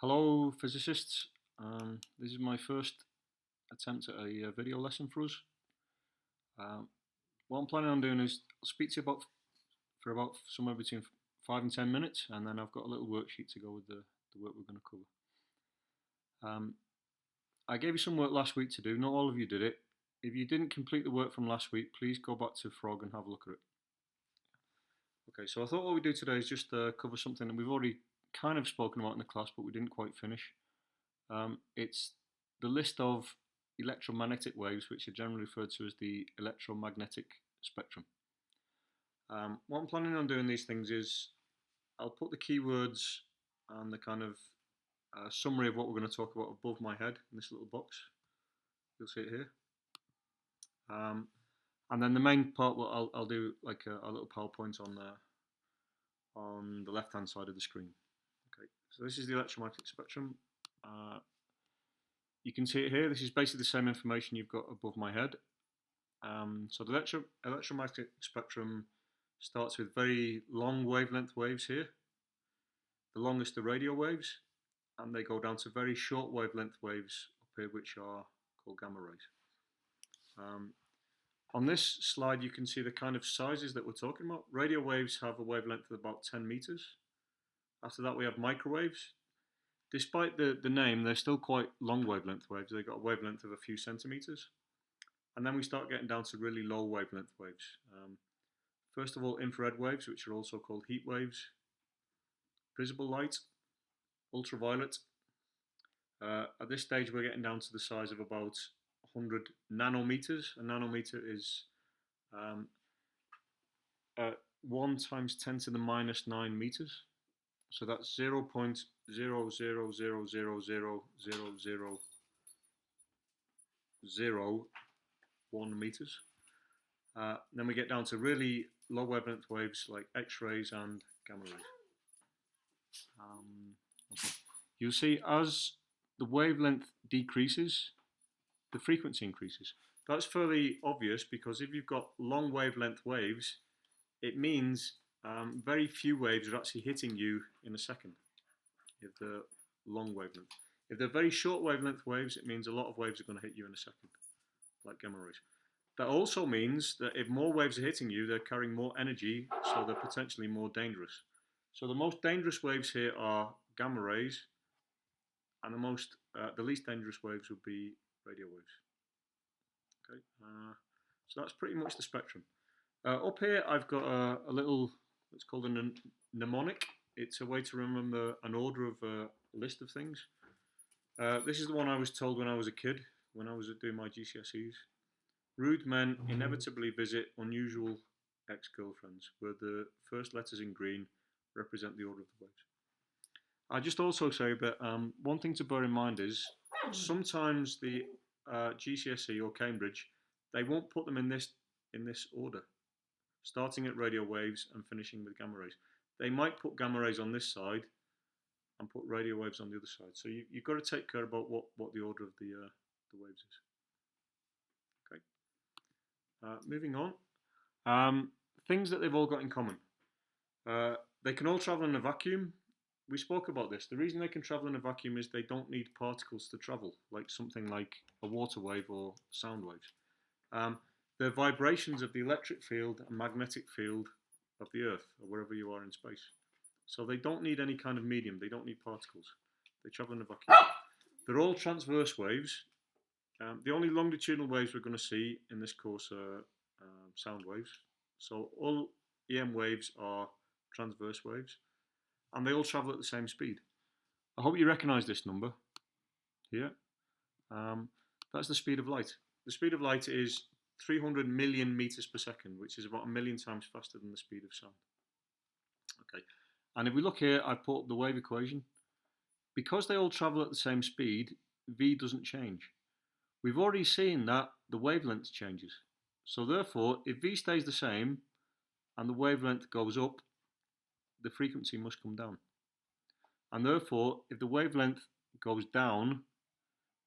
Hello, physicists. This is my first attempt at a video lesson for us. What I'm planning on doing is I'll speak to you for about somewhere between 5 and 10 minutes, and then I've got a little worksheet to go with the work we're going to cover. I gave you some work last week to do. Not all of you did it. If you didn't complete the work from last week, please go back to Frog and have a look at it. Okay, so I thought what we'd do today is just cover something that we've already kind of spoken about in the class, but we didn't quite finish. It's the list of electromagnetic waves, which are generally referred to as the electromagnetic spectrum. What I'm planning on doing these things is I'll put the keywords and the kind of summary of what we're going to talk about above my head in this little box. You'll see it here. And then the main part, I'll do like a little PowerPoint on the left-hand side of the screen. Okay, so this is the electromagnetic spectrum. You can see it here. This is basically the same information you've got above my head. So the electromagnetic spectrum starts with very long wavelength waves here. The longest are radio waves, and they go down to very short wavelength waves up here, which are called gamma rays. On this slide, you can see the kind of sizes that we're talking about. Radio waves have a wavelength of about 10 meters. After that, we have microwaves. Despite the name, they're still quite long wavelength waves. They've got a wavelength of a few centimeters. And then we start getting down to really low wavelength waves. First of all, infrared waves, which are also called heat waves, visible light, ultraviolet. At this stage, we're getting down to the size of about 100 nanometers. A nanometer is 1 times 10 to the minus 9 meters. So that's 0.000000001 meters. Then we get down to really low wavelength waves like X-rays and gamma rays. Okay. You'll see as the wavelength decreases, the frequency increases. That's fairly obvious because if you've got long wavelength waves, it means very few waves are actually hitting you in a second. If they're long wavelength. If they're very short wavelength waves, it means a lot of waves are going to hit you in a second, like gamma rays. That also means that if more waves are hitting you, they're carrying more energy, so they're potentially more dangerous. So the most dangerous waves here are gamma rays, and the least dangerous waves would be radio waves. Okay, so that's pretty much the spectrum. Up here, I've got a little, it's called a mnemonic. It's a way to remember an order of a list of things. This is the one I was told when I was a kid, when I was doing my GCSEs. Rude men inevitably visit unusual ex-girlfriends, where the first letters in green represent the order of the waves. I just also say that one thing to bear in mind is sometimes the GCSE or Cambridge, they won't put them in this order, starting at radio waves and finishing with gamma rays. They might put gamma rays on this side and put radio waves on the other side. So you've got to take care about what the order of the waves is. Okay. Moving on. Things that they've all got in common. They can all travel in a vacuum. We spoke about this. The reason they can travel in a vacuum is they don't need particles to travel, like something like a water wave or sound waves. They're vibrations of the electric field and magnetic field of the Earth, or wherever you are in space. So they don't need any kind of medium, they don't need particles. They travel in a vacuum. They're all transverse waves. The only longitudinal waves we're going to see in this course are sound waves. So all EM waves are transverse waves, and they all travel at the same speed. I hope you recognise this number here. That's the speed of light. The speed of light is 300 million meters per second, which is about 1,000,000 times faster than the speed of sound. Okay, and if we look here, I put up the wave equation. Because they all travel at the same speed, v doesn't change. We've already seen that the wavelength changes. So therefore, if v stays the same and the wavelength goes up, the frequency must come down. And therefore, if the wavelength goes down,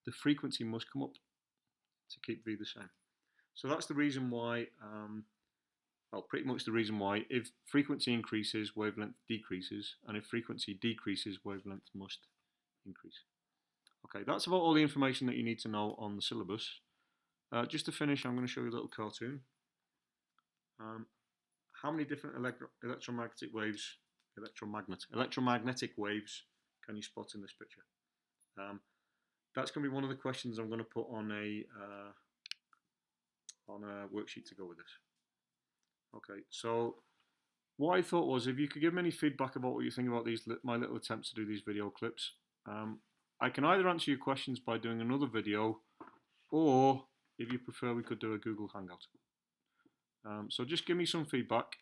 the frequency must come up to keep v the same. So that's the reason why, pretty much the reason why if frequency increases, wavelength decreases, and if frequency decreases, wavelength must increase. Okay, that's about all the information that you need to know on the syllabus. Just to finish, I'm going to show you a little cartoon. How many different electromagnetic waves can you spot in this picture? That's going to be one of the questions I'm going to put on a worksheet to go with this. Okay, so what I thought was, if you could give me any feedback about what you think about my little attempts to do these video clips, I can either answer your questions by doing another video, or if you prefer, we could do a Google Hangout. So just give me some feedback.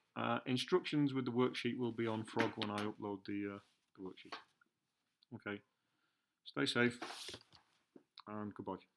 Instructions with the worksheet will be on Frog when I upload the worksheet. Okay, stay safe and goodbye.